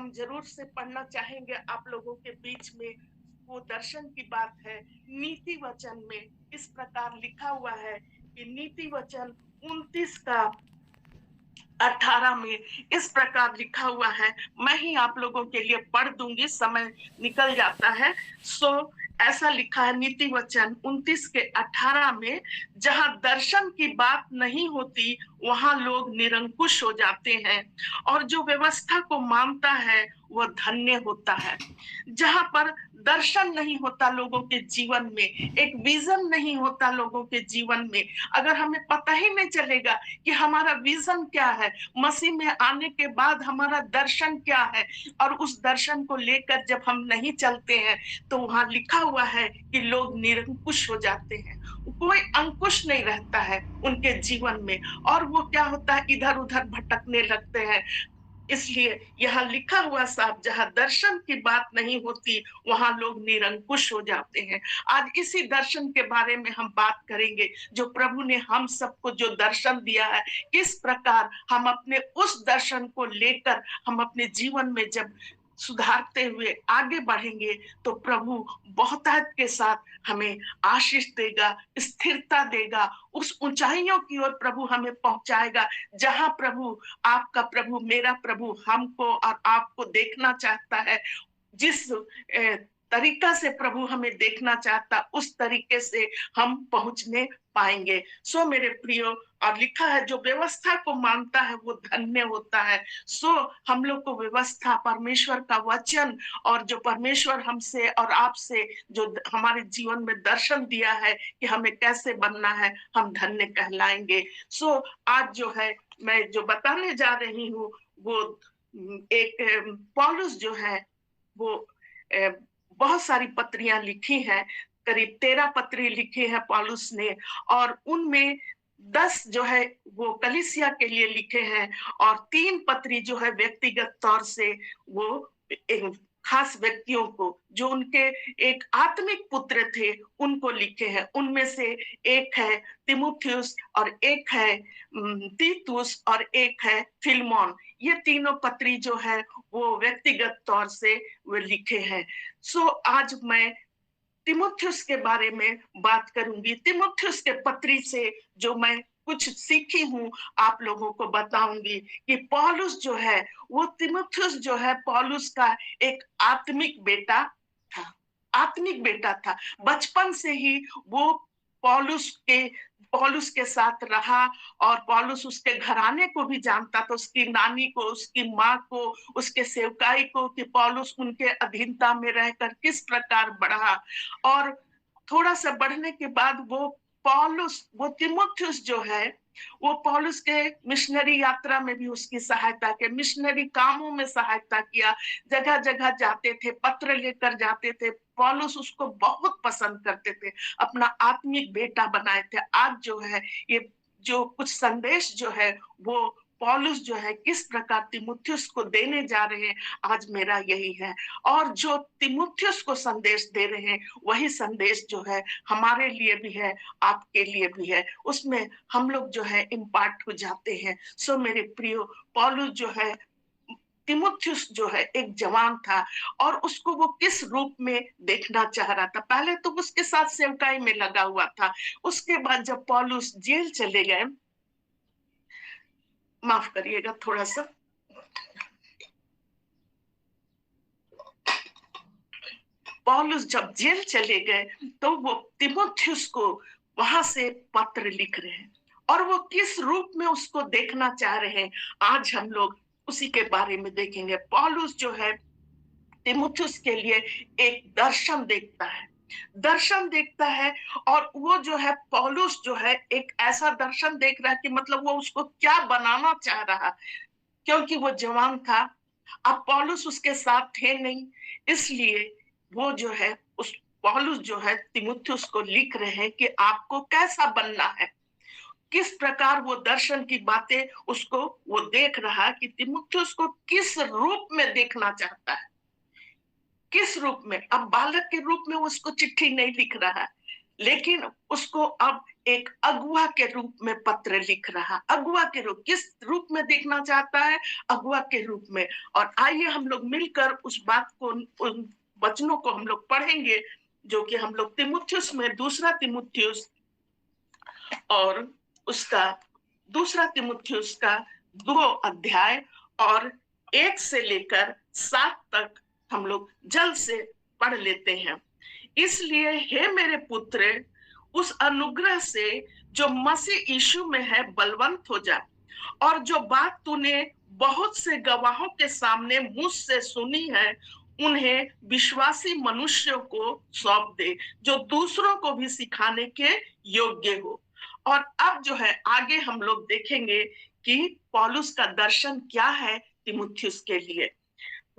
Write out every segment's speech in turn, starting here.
हम जरूर से पढ़ना चाहेंगे आप लोगों के बीच में। वो दर्शन की बात है। नीति वचन में इस प्रकार लिखा हुआ है कि नीति वचन 29 का 18 में इस प्रकार लिखा हुआ है। मैं ही आप लोगों के लिए पढ़ दूंगी, समय निकल जाता है। ऐसा लिखा है नीति वचन 29 के 18 में, जहां दर्शन की बात नहीं होती वहां लोग निरंकुश हो जाते हैं, और जो व्यवस्था को मानता है वह धन्य होता है। जहां पर दर्शन नहीं होता लोगों के जीवन में, एक विजन नहीं होता लोगों के जीवन में, अगर हमें पता ही नहीं चलेगा कि हमारा विजन क्या है, मसीह में आने के बाद हमारा दर्शन क्या है, और उस दर्शन को लेकर जब हम नहीं चलते हैं तो वहां लिखा हुआ है कि लोग निरंकुश हो जाते हैं। कोई अंकुश नहीं रहता है उनके जीवन में, और वो क्या होता है, इधर उधर भटकने लगते हैं। इसलिए यहाँ लिखा हुआ साफ, जहां दर्शन की बात नहीं होती वहां लोग निरंकुश हो जाते हैं। आज इसी दर्शन के बारे में हम बात करेंगे, जो प्रभु ने हम सबको जो दर्शन दिया है, किस प्रकार हम अपने उस दर्शन को लेकर हम अपने जीवन में जब सुधारते हुए आगे बढ़ेंगे तो प्रभु बहुतायत के साथ हमें आशीष देगा, स्थिरता देगा, उस ऊंचाइयों की ओर प्रभु हमें पहुंचाएगा जहां प्रभु, आपका प्रभु, मेरा प्रभु हमको और आपको देखना चाहता है। जिस तरीका से प्रभु हमें देखना चाहता, उस तरीके से हम पहुंचने पाएंगे। मेरे प्रियो, और लिखा है जो व्यवस्था को मानता है वो धन्य होता है। हम लोग को व्यवस्था, परमेश्वर का वचन, और जो परमेश्वर हमसे और आपसे जो हमारे जीवन में दर्शन दिया है कि हमें कैसे बनना है, हम धन्य कहलाएंगे। आज जो है मैं जो बताने जा रही हूँ वो एक पौलुस जो है वो बहुत सारी पत्रियां लिखी हैं, करीब 13 पत्री लिखी है पौलुस ने, और उनमें 10 जो है वो कलीसिया के लिए लिखे हैं, और 3 पत्री जो है व्यक्तिगत तौर से वो खास व्यक्तियों को, जो उनके एक आत्मिक पुत्र थे, उनको लिखे हैं। उनमें से एक है तिमुथियुस, और एक है तीतुस, और एक है फिलमोन। ये तीनों पत्री जो है वो व्यक्तिगत तौर से वो लिखे हैं। आज मैं तिमुथियुस के बारे में बात करूंगी। तिमुथियुस के पत्री से जो मैं कुछ सीखी हूँ आप लोगों को बताऊंगी कि पौलुस जो है, वो तिमुथियुस जो है पौलुस का एक आत्मिक बेटा था। आत्मिक बेटा था। बचपन से ही वो पौलुस के साथ रहा, और पौलुस उसके घराने को भी जानता था, उसकी नानी को, उसकी माँ को, उसके सेवकाई को, कि पौलुस उनके अधीनता में रहकर किस प्रकार बढ़ा। और थोड़ा सा बढ़ने के बाद वो तिमुथियुस जो है वो पौलुस के मिशनरी यात्रा में भी उसकी सहायता की, मिशनरी कामों में सहायता किया। जगह जगह जाते थे, पत्र लेकर जाते थे। पौलुस उसको बहुत पसंद करते थे, अपना आत्मिक बेटा बनाए थे। आज जो है ये जो कुछ संदेश जो है वो पौलुस जो है किस प्रकार तिमुथियुस को देने जा रहे हैं, आज मेरा यही है। और जो तिमुथियुस को संदेश दे रहे हैं वही संदेश जो है हमारे लिए भी है, आपके लिए भी है। उसमें हम लोग जो है इम्पार्ट हो जाते हैं। मेरे प्रियो, पौलुस जो है, तिमुथियुस जो है एक जवान था, और उसको वो किस रूप में देखना चाह रहा था। पहले तो उसके साथ सेवकाई में लगा हुआ था। उसके बाद जब पौलुस जेल चले गए, माफ करिएगा थोड़ा सा, पौलुस जब जेल चले गए तो वो तिमुथियुस को वहां से पत्र लिख रहे हैं, और वो किस रूप में उसको देखना चाह रहे हैं, आज हम लोग उसी के बारे में देखेंगे। पौलुस जो है तिमुथियुस के लिए एक दर्शन देखता है, दर्शन देखता है। और वो जो है पौलुस जो है एक ऐसा दर्शन देख रहा है कि मतलब वो उसको क्या बनाना चाह रहा, क्योंकि वो जवान था। अब पौलुस उसके साथ थे नहीं, इसलिए वो जो है उस पौलुस जो है तिमुथियुस को लिख रहे हैं कि आपको कैसा बनना है, किस प्रकार वो दर्शन की बातें उसको वो देख रहा है कि तिमुथियुस को किस रूप में देखना चाहता है, किस रूप में। अब बालक के रूप में उसको चिट्ठी नहीं लिख रहा है, लेकिन उसको अब एक अगुआ के रूप में पत्र लिख रहा। अगुआ के रूप, किस रूप में देखना चाहता है? अगुआ के रूप में। और आइए हम लोग मिलकर उस बात को, उन वचनों को हम लोग पढ़ेंगे, जो कि हम लोग तीमुथियुस में, दूसरा तीमुथियुस और उसका दूसरा तीमुथियुस का 2 अध्याय और 1 से लेकर 7 तक हम लोग जल्द से पढ़ लेते हैं। इसलिए हे मेरे पुत्र, उस अनुग्रह से जो मसीह यीशु में है बलवंत हो जा, और जो बात तूने बहुत से गवाहों के सामने मुझसे सुनी है, उन्हें विश्वासी मनुष्यों को सौंप दे, जो दूसरों को भी सिखाने के योग्य हो। और अब जो है आगे हम लोग देखेंगे कि पौलुस का दर्शन क्या है तीमुथियुस के लिए।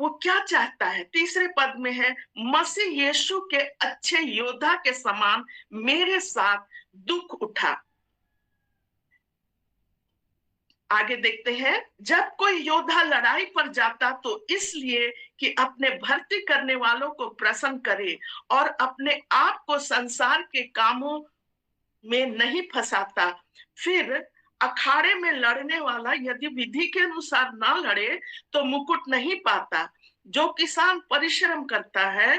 वो क्या चाहता है? तीसरे पद में है, मसीह यीशु के अच्छे योद्धा के समान मेरे साथ दुख उठा। आगे देखते हैं, जब कोई योद्धा लड़ाई पर जाता तो इसलिए कि अपने भर्ती करने वालों को प्रसन्न करे और अपने आप को संसार के कामों में नहीं फंसाता। फिर अखाड़े में लड़ने वाला यदि विधि के अनुसार ना लड़े तो मुकुट नहीं पाता। जो किसान परिश्रम करता है,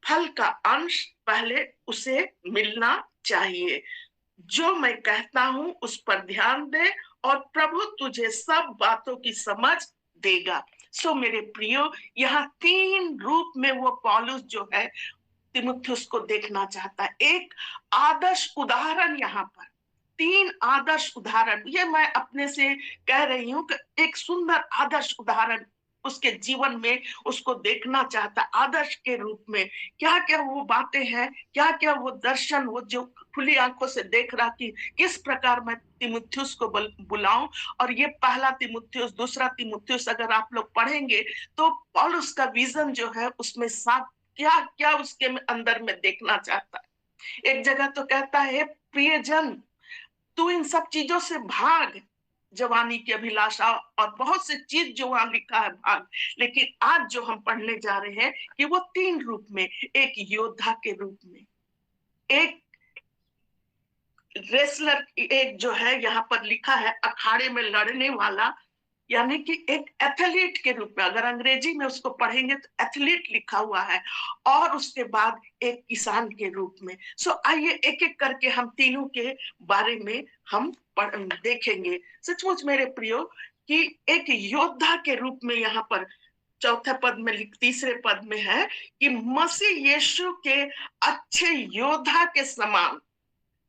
फल का अंश पहले उसे मिलना चाहिए। जो मैं कहता हूं उस पर ध्यान दे और प्रभु तुझे सब बातों की समझ देगा। सो मेरे प्रियो, यहाँ 3 रूप में वो पौलुस जो है तीमुथियुस को देखना चाहता है। एक आदर्श उदाहरण, यहाँ पर 3 आदर्श उदाहरण, ये मैं अपने से कह रही हूँ कि एक सुंदर आदर्श उदाहरण उसके जीवन में उसको देखना चाहता, आदर्श के रूप में। क्या क्या वो बातें हैं, क्या क्या वो दर्शन, वो जो खुली आंखों से देख रहा कि किस प्रकार मैं तीमुथियुस को बुलाऊं। और ये पहला तीमुथियुस, दूसरा तीमुथियुस अगर आप लोग पढ़ेंगे तो पौलुस का विजन जो है उसमें साफ क्या क्या उसके अंदर में देखना चाहता है। एक जगह तो कहता है, प्रियजन तू इन सब चीजों से भाग, जवानी की अभिलाषा और बहुत सी चीज जो वहां लिखा है भाग। लेकिन आज जो हम पढ़ने जा रहे हैं कि वो 3 रूप में, एक योद्धा के रूप में, एक रेसलर, एक जो है यहाँ पर लिखा है अखाड़े में लड़ने वाला, यानी कि एक एथलीट के रूप में, अगर अंग्रेजी में उसको पढ़ेंगे तो एथलीट लिखा हुआ है, और उसके बाद एक किसान के रूप में। सो आइए एक एक करके हम तीनों के बारे में हम देखेंगे। सचमुच मेरे प्रियो कि एक योद्धा के रूप में यहाँ पर चौथे पद में, तीसरे पद में है कि मसीह यीशु के अच्छे योद्धा के समान,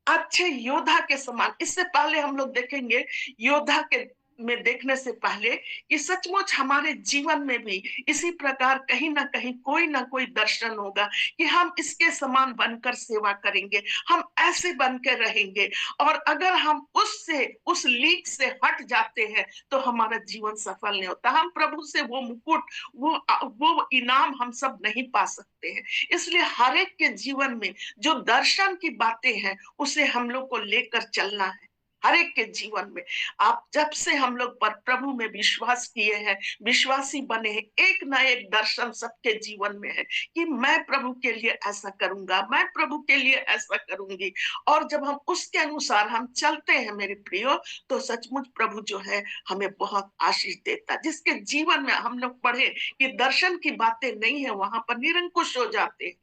अच्छे योद्धा के समान। इससे पहले हम लोग देखेंगे, योद्धा के में देखने से पहले, कि सचमुच हमारे जीवन में भी इसी प्रकार कहीं ना कहीं कोई ना कोई दर्शन होगा कि हम इसके समान बनकर सेवा करेंगे, हम ऐसे बनकर रहेंगे। और अगर हम उससे, उस लीक से हट जाते हैं तो हमारा जीवन सफल नहीं होता। हम प्रभु से वो मुकुट, वो इनाम हम सब नहीं पा सकते हैं। इसलिए हर एक के जीवन में जो दर्शन की बातें हैं उसे हम लोग को लेकर चलना है। हर एक के जीवन में, आप जब से हम लोग पर प्रभु में विश्वास किए हैं, विश्वासी बने हैं, एक ना एक दर्शन सबके जीवन में है कि मैं प्रभु के लिए ऐसा करूंगा, मैं प्रभु के लिए ऐसा करूंगी। और जब हम उसके अनुसार हम चलते हैं मेरे प्रियो, तो सचमुच प्रभु जो है हमें बहुत आशीष देता है। जिसके जीवन में हम लोग पढ़े कि दर्शन की बातें नहीं है, वहां पर निरंकुश हो जाते हैं।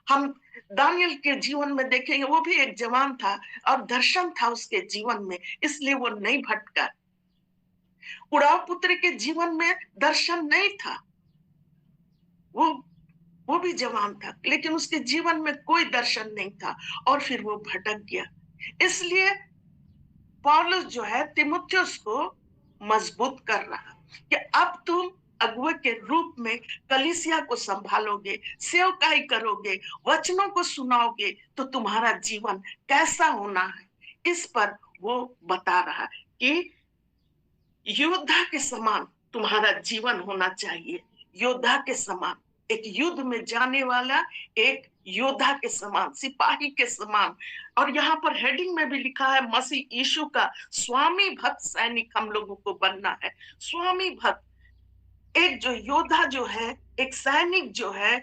हम दानियल के जीवन में देखेंगे, वो भी एक जवान था और दर्शन था उसके जीवन में, इसलिए वो नहीं भटका। उड़ाव पुत्र के जीवन में दर्शन नहीं था, वो वो भी जवान था, लेकिन उसके जीवन में कोई दर्शन नहीं था और फिर वो भटक गया। इसलिए पौलुस जो है तीमुथियुस को मजबूत कर रहा कि अब तुम अगुवे के रूप में कलीसिया को संभालोगे, सेवकाई करोगे, वचनों को सुनाओगे, तो तुम्हारा जीवन कैसा होना है, इस पर वो बता रहा कि योद्धा के समान तुम्हारा जीवन होना चाहिए। योद्धा के समान, एक युद्ध में जाने वाला, एक योद्धा के समान, सिपाही के समान। और यहाँ पर हेडिंग में भी लिखा है, मसीह यीशु का स्वामी भक्त सैनिक हम लोगों को बनना है। स्वामी भक्त, एक जो योद्धा जो है, एक सैनिक जो है,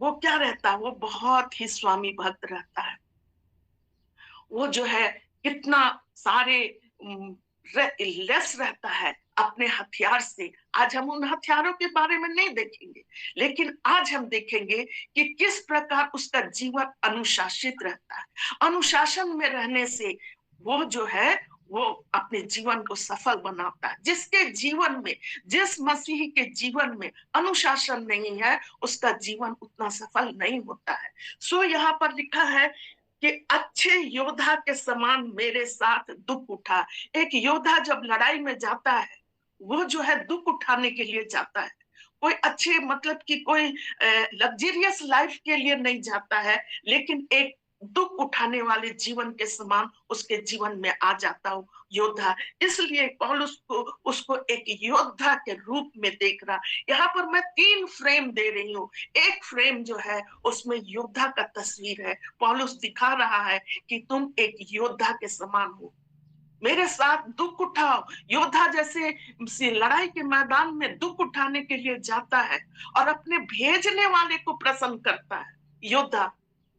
वो क्या रहता है, वो बहुत ही स्वामी भक्त रहता है। वो जो है कितना सारे लेस रहता है अपने हथियार से। आज हम उन हथियारों के बारे में नहीं देखेंगे, लेकिन आज हम देखेंगे कि किस प्रकार उसका जीवन अनुशासित रहता है। अनुशासन में रहने से वो जो है वो अपने जीवन को सफल बनाता है। जिसके जीवन में, जिस मसीही के जीवन में अनुशासन नहीं है, उसका जीवन उतना सफल नहीं होता है। सो यहाँ पर लिखा है कि अच्छे योद्धा के समान मेरे साथ दुख उठा। एक योद्धा जब लड़ाई में जाता है, वो जो है दुख उठाने के लिए जाता है। कोई अच्छे मतलब कि कोई लग्जरियस लाइफ के लिए नहीं जाता है, लेकिन एक दुख उठाने वाले जीवन के समान उसके जीवन में आ जाता हूँ योद्धा। इसलिए पौलुस को उसको एक योद्धा के रूप में देख रहा। यहाँ पर मैं 3 फ्रेम दे रही हूँ। एक फ्रेम जो है उसमें योद्धा का तस्वीर है। पौलुस दिखा रहा है कि तुम एक योद्धा के समान हो, मेरे साथ दुख उठाओ। योद्धा जैसे लड़ाई के मैदान में दुख उठाने के लिए जाता है और अपने भेजने वाले को प्रसन्न करता है। योद्धा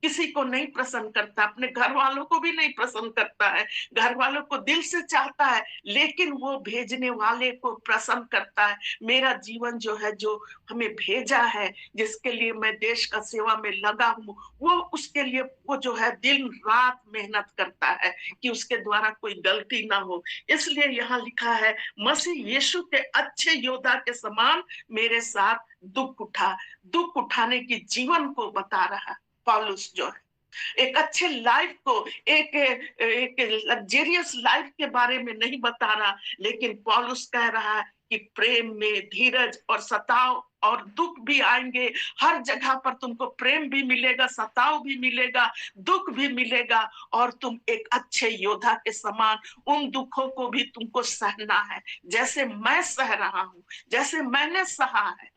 किसी को नहीं प्रसन्न करता, अपने घर वालों को भी नहीं प्रसन्न करता है, घर वालों को दिल से चाहता है, लेकिन वो भेजने वाले को प्रसन्न करता है। मेरा जीवन जो है, जो हमें भेजा है, जिसके लिए मैं देश का सेवा में लगा हूँ, वो उसके लिए वो जो है दिन रात मेहनत करता है कि उसके द्वारा कोई गलती ना हो। इसलिए यहाँ लिखा है, मसीह यीशु के अच्छे योद्धा के समान मेरे साथ दुख उठा। दुख उठाने की जीवन को बता रहा है पौलुस जो है। एक अच्छे लाइफ को, एक लग्जरियस लाइफ के बारे में नहीं बता रहा, लेकिन पौलुस कह रहा है कि प्रेम में धीरज और सताव और दुख भी आएंगे। हर जगह पर तुमको प्रेम भी मिलेगा, सताव भी मिलेगा, दुख भी मिलेगा, और तुम एक अच्छे योद्धा के समान उन दुखों को भी तुमको सहना है, जैसे मैं सह रहा हूं, जैसे मैंने सहा है।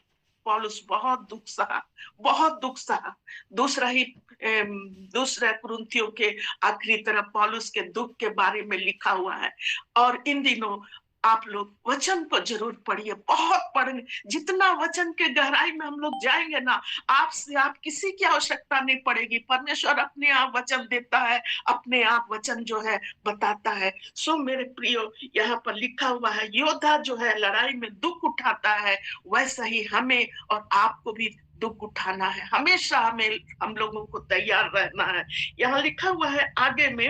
पौलुस बहुत दुख सहा, बहुत दुख सहा। दूसरा ही दूसरा कुरिन्थियों के आखिरी तरफ पौलुस के दुख के बारे में लिखा हुआ है। और इन दिनों आप लोग वचन को जरूर पढ़िए, बहुत पढ़ेंगे। जितना वचन के गहराई में हम लोग जाएंगे ना, आपसे आप किसी की आवश्यकता नहीं पड़ेगी। परमेश्वर अपने आप वचन देता है, अपने आप वचन जो है बताता है। सो मेरे प्रियो, यहाँ पर लिखा हुआ है, योद्धा जो है लड़ाई में दुख उठाता है, वैसा ही हमें और आपको भी दुख उठाना है। हमेशा हमें, हम लोगों को तैयार रहना है। यहाँ लिखा हुआ है आगे में,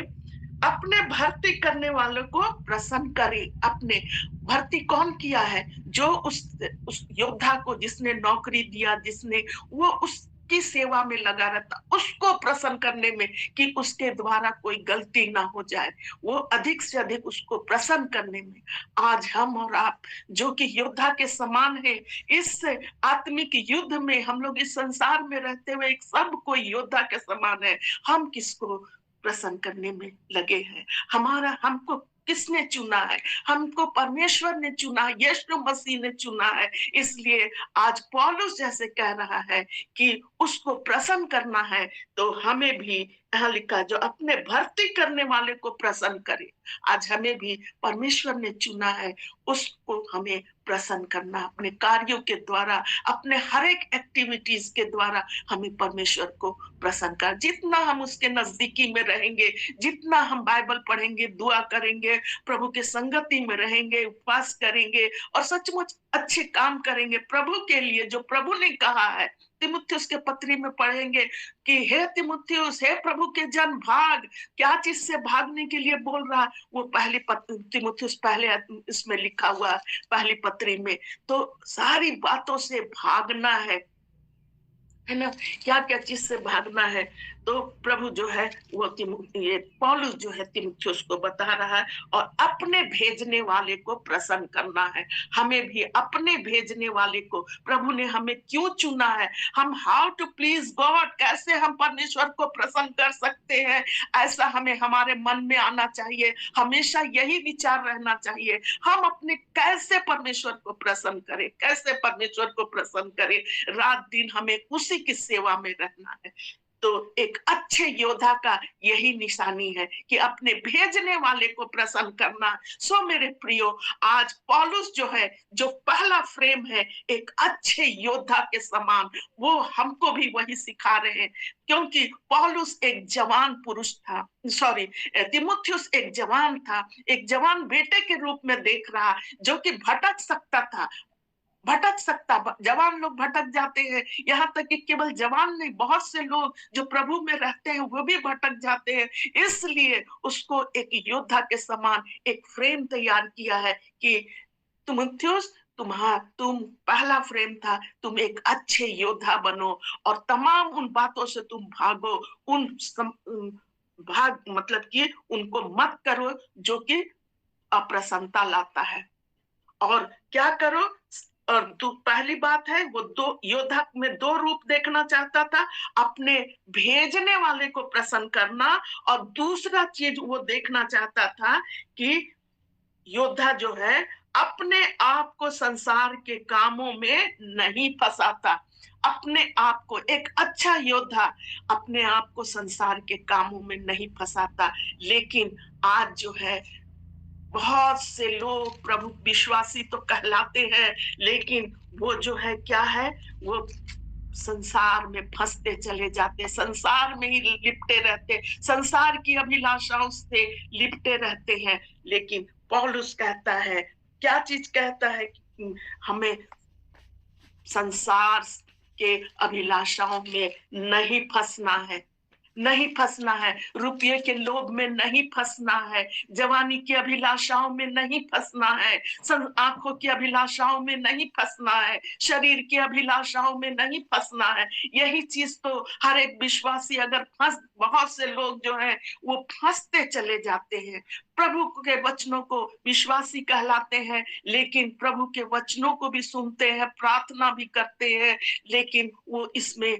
अपने भर्ती करने वालों को प्रसन्न करे। अपने भर्ती कौन किया है? जो उस योद्धा को जिसने नौकरी दिया, जिसने वो उसकी सेवा में लगा रहता, उसको प्रसन्न करने में कि उसके द्वारा कोई गलती ना हो जाए, वो अधिक से अधिक उसको प्रसन्न करने में। आज हम और आप जो कि योद्धा के समान है, इस आत्मिक युद्ध में हम लोग इस संसार में रहते हुए एक सब कोई योद्धा के समान है। हम किसको प्रसन्न करने में लगे हैं? हमको किसने चुना है? हमको परमेश्वर ने चुना, यीशु मसीह ने चुना है। इसलिए आज पौलुस जैसे कह रहा है कि उसको प्रसन्न करना है, तो हमें भी यहाँ लिखा, जो अपने भर्ती करने वाले को प्रसन्न करे। आज हमें भी परमेश्वर ने चुना है, उसको हमें प्रसन्न करना अपने कार्यों के द्वारा, अपने हर एक एक्टिविटीज के द्वारा हमें परमेश्वर को प्रसन्न कर। जितना हम उसके नजदीकी में रहेंगे, जितना हम बाइबल पढ़ेंगे, दुआ करेंगे, प्रभु के संगति में रहेंगे, उपवास करेंगे और सचमुच अच्छे काम करेंगे प्रभु के लिए, जो प्रभु ने कहा है। तिमुथियुस के पत्री में पढ़ेंगे कि हे तिमुथियुस, हे प्रभु के जन, भाग। क्या चीज से भागने के लिए बोल रहा? वो पहली तिमुथियुस पहले इसमें लिखा हुआ पहली पत्री में। तो सारी बातों से भागना है ना? क्या क्या चीज से भागना है? तो प्रभु जो है वो ये पौलुस जो है तिमुथियुस को बता रहा है, और अपने भेजने वाले को प्रसन्न करना है। हमें भी अपने भेजने वाले को, प्रभु ने हमें क्यों चुना है, हम हाउ टू प्लीज गॉड, कैसे हम परमेश्वर को प्रसन्न कर सकते हैं, ऐसा हमें हमारे मन में आना चाहिए। हमेशा यही विचार रहना चाहिए, हम अपने कैसे परमेश्वर को प्रसन्न करें, कैसे परमेश्वर को प्रसन्न करें। रात दिन हमें उसी की सेवा में रहना है। तो एक अच्छे योद्धा का यही निशानी है कि अपने भेजने वाले को प्रसन्न करना। सो मेरे प्रियो, आज पौलुस जो है, जो पहला फ्रेम है एक अच्छे योद्धा के समान, वो हमको भी वही सिखा रहे हैं। क्योंकि पौलुस एक जवान पुरुष था, सॉरी, तिमुथियुस एक जवान था, एक जवान बेटे के रूप में देख रहा, जो कि भटक सकता था, भटक सकता, जवान लोग भटक जाते हैं। यहाँ तक कि केवल जवान नहीं, बहुत से लोग जो प्रभु में रहते हैं वो भी भटक जाते हैं। इसलिए उसको एक योद्धा के समान एक फ्रेम तैयार किया है कि तिमुथियुस, तुम पहला फ्रेम था, तुम एक अच्छे योद्धा बनो और तमाम उन बातों से तुम भागो। भाग मतलब कि उनको मत करो जो कि अप्रसन्नता लाता है। और क्या करो? और पहली बात है, वो दो योद्धा में दो रूप देखना चाहता था, अपने भेजने वाले को प्रसन्न करना, और दूसरा चीज वो देखना चाहता था कि योद्धा जो है अपने आप को संसार के कामों में नहीं फंसाता। अपने आप को, एक अच्छा योद्धा अपने आप को संसार के कामों में नहीं फंसाता। लेकिन आज जो है बहुत से लोग प्रभु विश्वासी तो कहलाते हैं, लेकिन वो जो है क्या है, वो संसार में फंसते चले जाते, संसार में ही लिपटे रहते, संसार की अभिलाषाओं से लिपटे रहते हैं। लेकिन पौलुस कहता है, क्या चीज कहता है? हमें संसार के अभिलाषाओं में नहीं फंसना है, नहीं फंसना है, रुपये के लोभ में नहीं फंसना है, जवानी की अभिलाषाओं में नहीं फंसना है, आंखों की अभिलाषाओं में नहीं फंसना है, शरीर की अभिलाषाओं में नहीं फंसना है। यही चीज तो हर एक विश्वासी अगर फंस, बहुत से लोग जो है वो फंसते चले जाते हैं। प्रभु के वचनों को विश्वासी कहलाते हैं, लेकिन प्रभु के वचनों को भी सुनते हैं, प्रार्थना भी करते हैं, लेकिन वो इसमें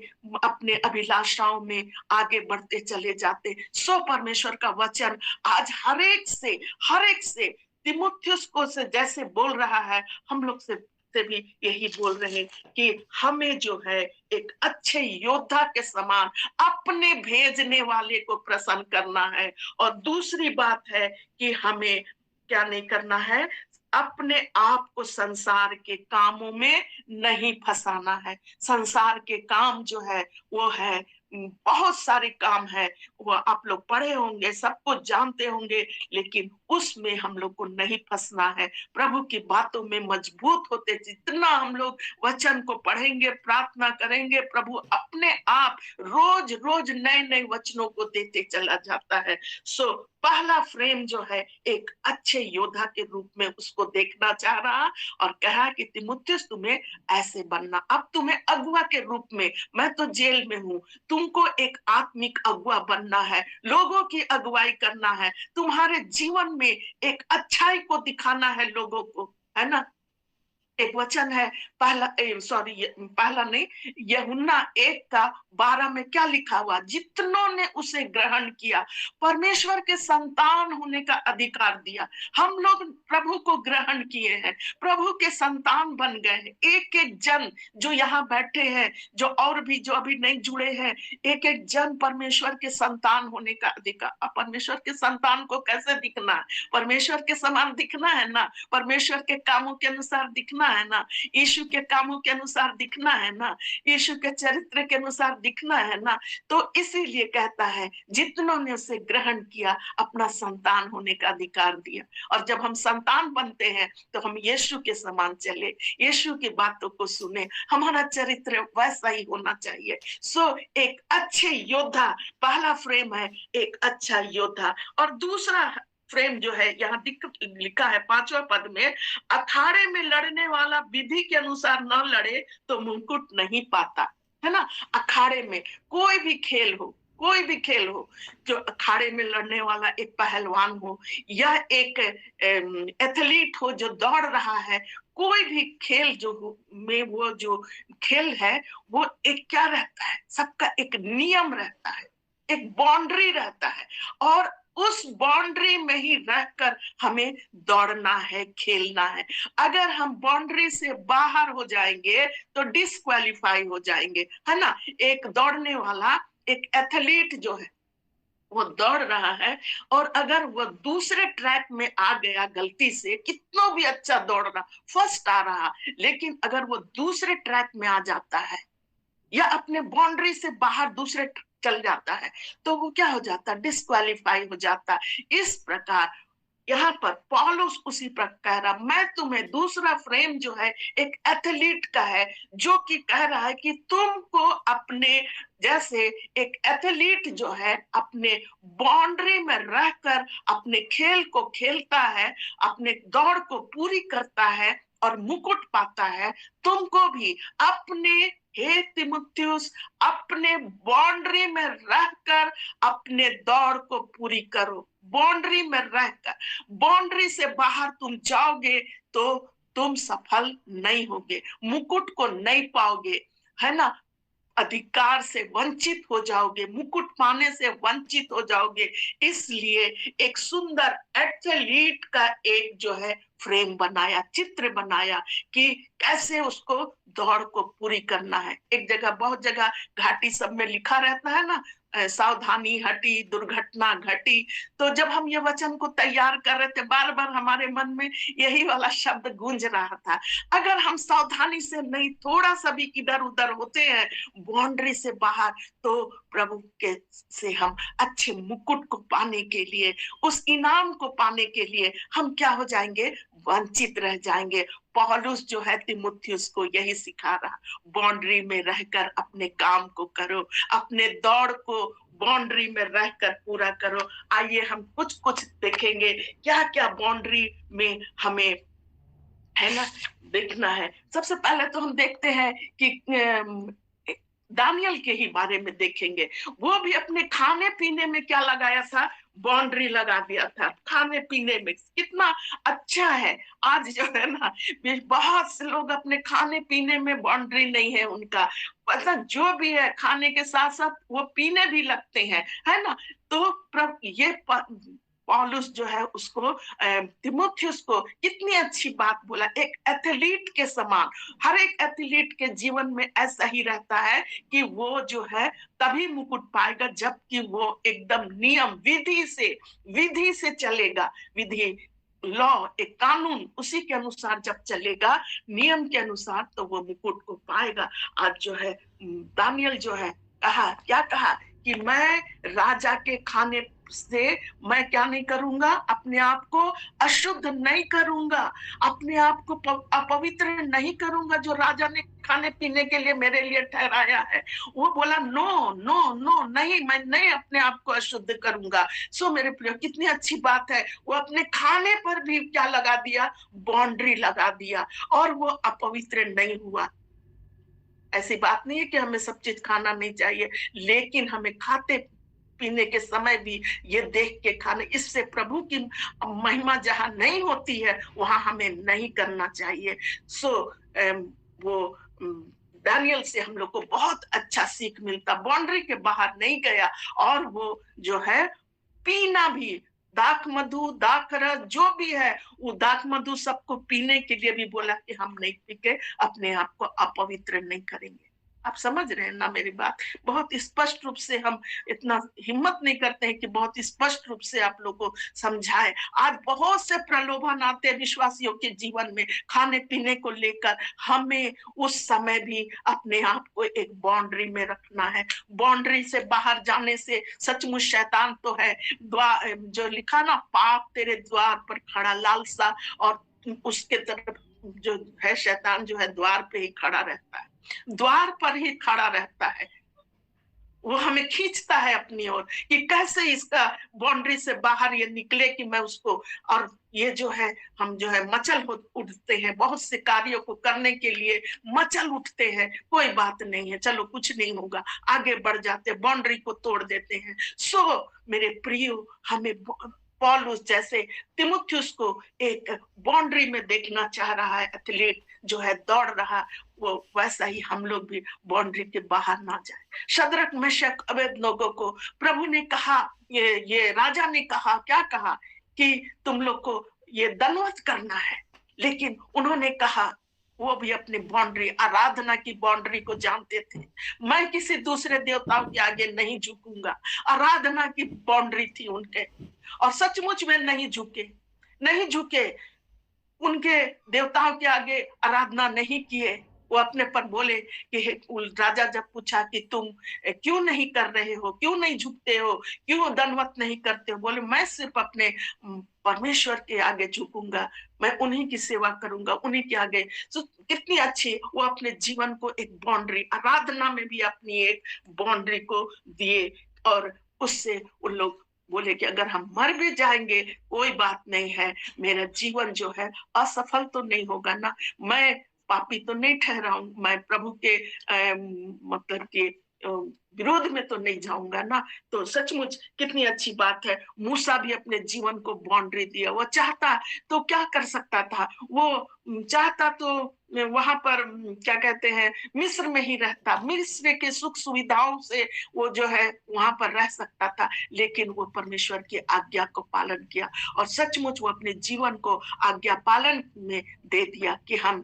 अपने अभिलाषाओं में आगे बढ़ते चले जाते। सो परमेश्वर का वचन आज हर एक से तिमुथियुस को से जैसे बोल रहा है, हम लोग से भी यही बोल रहे हैं कि हमें जो है एक अच्छे योद्धा के समान अपने भेजने वाले को प्रसन्न करना है। और दूसरी बात है कि हमें क्या नहीं करना है, अपने आप को संसार के कामों में नहीं फंसाना है। संसार के काम जो है वो है, बहुत सारे काम है, वो आप लोग पढ़े होंगे, सब कुछ जानते होंगे, लेकिन उसमें हम लोग को नहीं फंसना है। प्रभु की बातों में मजबूत होते, जितना हम लोग वचन को पढ़ेंगे, प्रार्थना करेंगे, प्रभु अपने आप रोज रोज नए नए वचनों को देते चला जाता है। सो पहला फ्रेम जो है एक अच्छे योद्धा के रूप में उसको देखना चाह रहा, और कहा कि तिमुथियुस तुम्हें ऐसे बनना। अब तुम्हें अगुआ के रूप में, मैं तो जेल में हूँ, तुमको एक आत्मिक अगुआ बनना है, लोगों की अगुवाई करना है, तुम्हारे जीवन में एक अच्छाई को दिखाना है लोगों को, है ना। एक वचन है, पहला नहीं, यूहन्ना 1:12 में क्या लिखा हुआ? जितनों ने उसे ग्रहण किया परमेश्वर के संतान होने का अधिकार दिया। हम लोग प्रभु को ग्रहण किए हैं, प्रभु के संतान बन गए हैं। एक एक जन जो यहाँ बैठे हैं, जो और भी जो अभी नहीं जुड़े हैं, एक एक जन परमेश्वर के संतान होने का अधिकार। अब परमेश्वर के संतान को कैसे दिखना है? परमेश्वर के समान दिखना है ना, परमेश्वर के कामों के अनुसार दिखना है ना, यीशु के कामों के अनुसार दिखना है ना, यीशु के चरित्र के अनुसार दिखना है ना। तो इसीलिए कहता है जितनों ने उसे ग्रहण किया अपना संतान होने का अधिकार दिया। और जब हम संतान बनते हैं तो हम यीशु के समान चले, यीशु की बातों को सुने, हमारा चरित्र वैसा ही होना चाहिए। सो एक अच्छे योद्धा, पहला फ्रेम है एक अच्छा योद्धा। और दूसरा फ्रेम जो है यहाँ लिखा है 5वां पद में, अखाड़े में लड़ने वाला विधि के अनुसार न लड़े तो मुकुट नहीं पाता, है ना। अखाड़े में कोई भी खेल हो, कोई भी खेल हो, जो अखाड़े में लड़ने वाला एक पहलवान हो या एक एथलीट हो जो दौड़ रहा है, कोई भी खेल जो में वो जो खेल है वो एक क्या रहता है, सबका एक नियम रहता है, एक बाउंड्री रहता है, और उस बाउंड्री में ही रहकर हमें दौड़ना है, खेलना है। अगर हम बाउंड्री से बाहर हो जाएंगे तो डिस्क्वालीफाई हो जाएंगे, है ना। एक दौड़ने वाला एक एथलीट जो है वो दौड़ रहा है, और अगर वो दूसरे ट्रैक में आ गया गलती से, कितना भी अच्छा दौड़ रहा, फर्स्ट आ रहा, लेकिन अगर वो दूसरे ट्रैक में आ जाता है या अपने बाउंड्री से बाहर दूसरे चल जाता है, तो वो क्या हो जाता है, डिस्क्वालीफाई हो जाता है। इस प्रकार यहाँ पर पौलुस उसी पर कह रहा, मैं तुम्हें, दूसरा फ्रेम जो है एक एथलीट का है, जो कि कह रहा है कि तुमको अपने, जैसे एक एथलीट जो है अपने बाउंड्री में रहकर अपने खेल को खेलता है, अपने दौड़ को पूरी करता है और मुकुट पाता है, तुमको भी अपने, हे तिमुथियुस, अपने बाउंड्री में रहकर अपने दौड़ को पूरी करो। बाउंड्री में रहकर, बाउंड्री से बाहर तुम जाओगे तो तुम सफल नहीं होगे, मुकुट को नहीं पाओगे, है ना, अधिकार से वंचित हो जाओगे, मुकुट पाने से वंचित हो जाओगे। इसलिए एक सुंदर एथलीट का एक जो है फ्रेम बनाया, चित्र बनाया कि कैसे उसको दौड़ को पूरी करना है। एक जगह, बहुत जगह घाटी सब में लिखा रहता है ना, सावधानी हटी दुर्घटना घटी। तो जब हम ये वचन को तैयार कर रहे थे, बार बार हमारे मन में यही वाला शब्द गूंज रहा था। अगर हम सावधानी से नहीं, थोड़ा सा भी इधर उधर होते हैं बाउंड्री से बाहर, तो प्रभु के से हम अच्छे मुकुट को पाने के लिए, उस इनाम को पाने के लिए हम क्या हो जाएंगे, वंचित रह जाएंगे। पौलुस जो है तिमुथियुस को यही सिखा रहा, बाउंड्री में रहकर अपने काम को करो, अपने दौड़ को बाउंड्री में रहकर पूरा करो। आइए हम कुछ कुछ देखेंगे क्या क्या बाउंड्री में हमें, है ना, देखना है। सबसे पहले तो हम देखते हैं कि दानियल के ही बारे में देखेंगे। वो भी अपने खाने पीने में क्या लगाया था, बाउंड्री लगा दिया था। खाने पीने में कितना अच्छा है। आज जो है ना, बहुत से लोग अपने खाने पीने में बाउंड्री नहीं है उनका, पता जो भी है खाने के साथ साथ वो पीने भी लगते हैं, है ना। तो ये पौलुस जो है उसको, तिमुथियुस को कितनी अच्छी बात बोला, एक एथलीट के समान। हर एक एथलीट के जीवन में ऐसा ही रहता है कि वो जो है तभी मुकुट पाएगा जबकि वो एकदम नियम विधि से चलेगा। विधि, लॉ, एक कानून, उसी के अनुसार जब चलेगा, नियम के अनुसार, तो वो मुकुट को पाएगा। आज जो है दानियल जो है कहा, क्या कहा कि मैं राजा के खाने से मैं क्या नहीं करूंगा, अपने आप को अशुद्ध नहीं करूंगा, अपने आप को अपवित्र नहीं करूंगा जो राजा ने खाने पीने के लिए मेरे लिए ठहराया है। वो बोला नो नो नो, नहीं, मैं नहीं अपने आप को अशुद्ध करूंगा। सो मेरे प्रिय, कितनी अच्छी बात है, वो अपने खाने पर भी क्या लगा दिया, बाउंड्री लगा दिया, और वो अपवित्र नहीं हुआ। ऐसी बात नहीं है कि हमें सब चीज खाना नहीं चाहिए, लेकिन हमें खाते पीने के समय भी ये देख के खाने, इससे प्रभु की महिमा जहां नहीं होती है वहां हमें नहीं करना चाहिए। सो वो दानियल से हम लोग को बहुत अच्छा सीख मिलता, बाउंड्री के बाहर नहीं गया, और वो जो है पीना भी, दाख मधु, दाख रस जो भी है, वो दाख मधु सबको पीने के लिए भी बोला कि हम नहीं पी के अपने आप को अपवित्र नहीं करेंगे। आप समझ रहे हैं ना मेरी बात? बहुत स्पष्ट रूप से हम इतना हिम्मत नहीं करते हैं कि बहुत स्पष्ट रूप से आप लोगों को समझाएं। आज बहुत से प्रलोभन आते हैं विश्वासियों के जीवन में खाने पीने को लेकर। हमें उस समय भी अपने आप को एक बाउंड्री में रखना है। बाउंड्री से बाहर जाने से सचमुच शैतान तो है, द्वार जो लिखा ना, पाप तेरे द्वार पर खड़ा, लालसा, और उसके तरफ जो है शैतान जो है द्वार पे ही खड़ा रहता है, द्वार पर ही खड़ा रहता है। वो हमें खींचता है अपनी ओर कि कैसे इसका बाउंड्री से बाहर ये निकले कि मैं उसको, और ये जो है हम जो है मचल उठते हैं, बहुत से कार्यों को करने के लिए मचल उठते हैं, कोई बात नहीं है, चलो कुछ नहीं होगा, आगे बढ़ जाते, बाउंड्री को तोड़ देते हैं। सो मेरे प्रियो, हमें पौलुस जैसे तिमुथियुस को एक बाउंड्री में देखना चाह रहा है, एथलीट जो है दौड़ रहा, वो वैसा ही हम लोग भी बाउंड्री के बाहर ना जाए। शद्रक मेशक अबेदनगो को प्रभु ने कहा, ये राजा ने कहा, क्या कहा कि तुम लोग को ये दंडवत करना है, लेकिन उन्होंने कहा वो भी अपनी बाउंड्री, आराधना की बाउंड्री को जानते थे। मैं किसी दूसरे देवताओं के आगे नहीं झुकूंगा, आराधना की बाउंड्री थी उनके, और सचमुच में नहीं झुके, नहीं झुके। उनके देवताओं के आगे आराधना नहीं किए। वो अपने पर बोले कि राजा जब पूछा कि तुम क्यों नहीं कर रहे हो, क्यों नहीं झुकते हो, क्यों दंडवत नहीं करते हो, बोले मैं सिर्फ अपने परमेश्वर के आगे झुकूंगा, मैं उन्हीं की सेवा करूंगा, उन्हीं के आगे। तो कितनी अच्छी वो अपने जीवन को एक बाउंड्री, आराधना में भी अपनी एक बाउंड्री को दिए, और उससे उन लोग बोले कि अगर हम मर भी जाएंगे कोई बात नहीं है, मेरा जीवन जो है असफल तो नहीं होगा ना, मैं पापी तो नहीं ठहराऊं, मैं प्रभु के मतलब के विरोध में तो नहीं जाऊंगा ना। तो सचमुच कितनी अच्छी बात है। मूसा भी अपने जीवन को बाउंड्री दिया। वो चाहता तो क्या कर सकता था, वो चाहता तो वहां पर क्या कहते हैं, मिस्र में ही रहता, मिस्र के सुख सुविधाओं से वो जो है वहां पर रह सकता था, लेकिन वो परमेश्वर की आज्ञा को पालन किया, और सचमुच वो अपने जीवन को आज्ञा पालन में दे दिया कि हम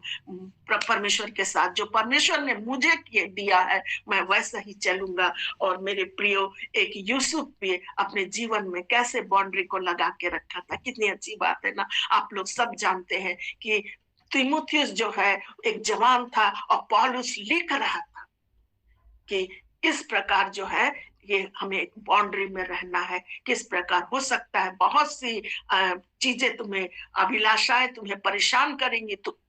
परमेश्वर के साथ, जो परमेश्वर ने मुझे दिया है मैं वैसा ही चलूंगा। और मेरे प्रियो, एक यूसुफ भी अपने जीवन में कैसे बाउंड्री को लगा के रखा था, कितनी अच्छी बात है ना। आप लोग सब जानते हैं कि तीमुथियुस जो है एक जवान था, और पौलुस लिख रहा था कि किस प्रकार जो है ये हमें एक बाउंड्री में रहना है, किस प्रकार हो सकता है बहुत सी चीजें तुम्हें, अभिलाषाएं तुम्हें परेशान करेंगी, तो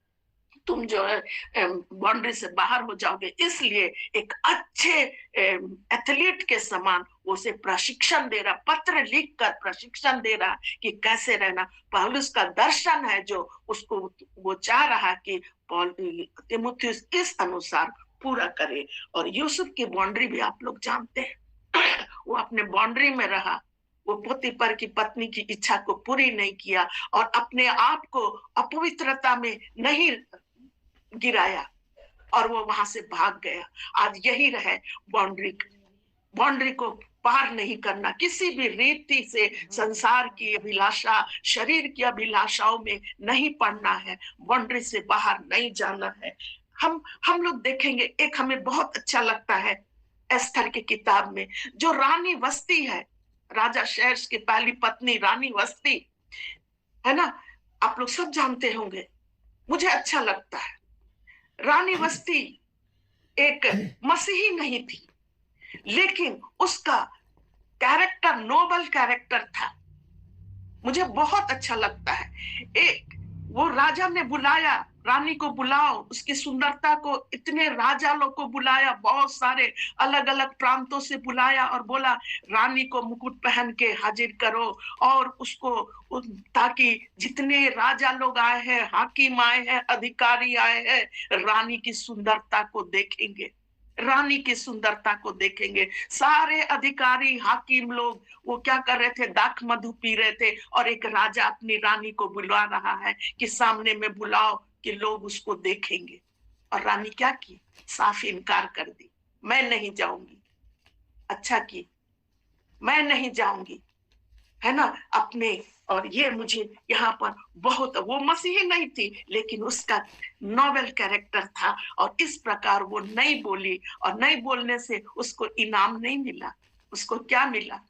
तुम जो है बाउंड्री से बाहर हो जाओगे। इसलिए एक अच्छे एथलीट के समान उसे प्रशिक्षण दे रहा, पत्र लिखकर प्रशिक्षण दे रहा कि कैसे रहना। पौलुस का दर्शन है जो उसको वो चाह रहा कि तीमुथियुस किस अनुसार पूरा करे। और यूसुफ की बाउंड्री भी आप लोग जानते हैं। वो अपने बाउंड्री में रहा, वो पोतीपर की पत्नी की इच्छा को पूरी नहीं किया, और अपने आप को अपवित्रता में नहीं गिराया, और वो वहां से भाग गया। आज यही रहे बाउंड्री, बाउंड्री को पार नहीं करना, किसी भी रीति से संसार की अभिलाषा, शरीर की अभिलाषाओं में नहीं पड़ना है, बाउंड्री से बाहर नहीं जाना है। हम लोग देखेंगे, एक हमें बहुत अच्छा लगता है एस्थर की किताब में, जो रानी वस्ती है, राजा शेर्स की पहली पत्नी रानी वस्ती है ना, आप लोग सब जानते होंगे। मुझे अच्छा लगता है, रानी वस्ती एक मसीही नहीं थी, लेकिन उसका कैरेक्टर नोबल कैरेक्टर था। मुझे बहुत अच्छा लगता है। एक वो राजा ने बुलाया, रानी को बुलाओ, उसकी सुंदरता को, इतने राजा लोग को बुलाया, बहुत सारे अलग अलग प्रांतों से बुलाया, और बोला रानी को मुकुट पहन के हाजिर करो, और उसको, ताकि जितने राजा लोग आए हैं, हाकिम आए हैं, अधिकारी आए हैं, रानी की सुंदरता को देखेंगे, रानी की सुंदरता को देखेंगे। सारे अधिकारी हाकिम लोग वो क्या कर रहे थे, दाख मधु पी रहे थे, और एक राजा अपनी रानी को बुला रहा है कि सामने में बुलाओ कि लोग उसको देखेंगे। और रानी क्या की, साफ इनकार कर दी, मैं नहीं जाऊंगी। अच्छा की, मैं नहीं जाऊंगी, है ना अपने। और ये मुझे यहाँ पर बहुत, वो मसीही नहीं थी, लेकिन उसका नोबल कैरेक्टर था, और इस प्रकार वो नहीं बोली, और नहीं बोलने से उसको इनाम नहीं मिला। उसको क्या मिला,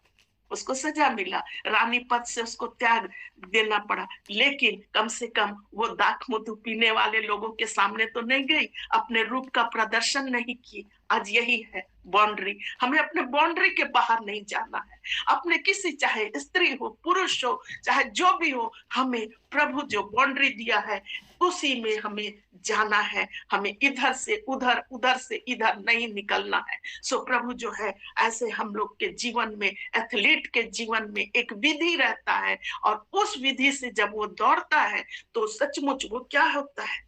उसको सजा मिला, रानी पद से उसको त्याग देना पड़ा, लेकिन कम से कम वो दाख मधु पीने वाले लोगों के सामने तो नहीं गई, अपने रूप का प्रदर्शन नहीं की। आज यही है बाउंड्री, हमें अपने बाउंड्री के बाहर नहीं जाना है। अपने किसी, चाहे स्त्री हो, पुरुष हो, चाहे जो भी हो, हमें प्रभु जो बाउंड्री दिया है उसी में हमें जाना है। हमें इधर से उधर, उधर से इधर नहीं निकलना है। सो प्रभु जो है, ऐसे हम लोग के जीवन में, एथलीट के जीवन में एक विधि रहता है, और उस विधि से जब वो दौड़ता है तो सचमुच वो क्या होता है,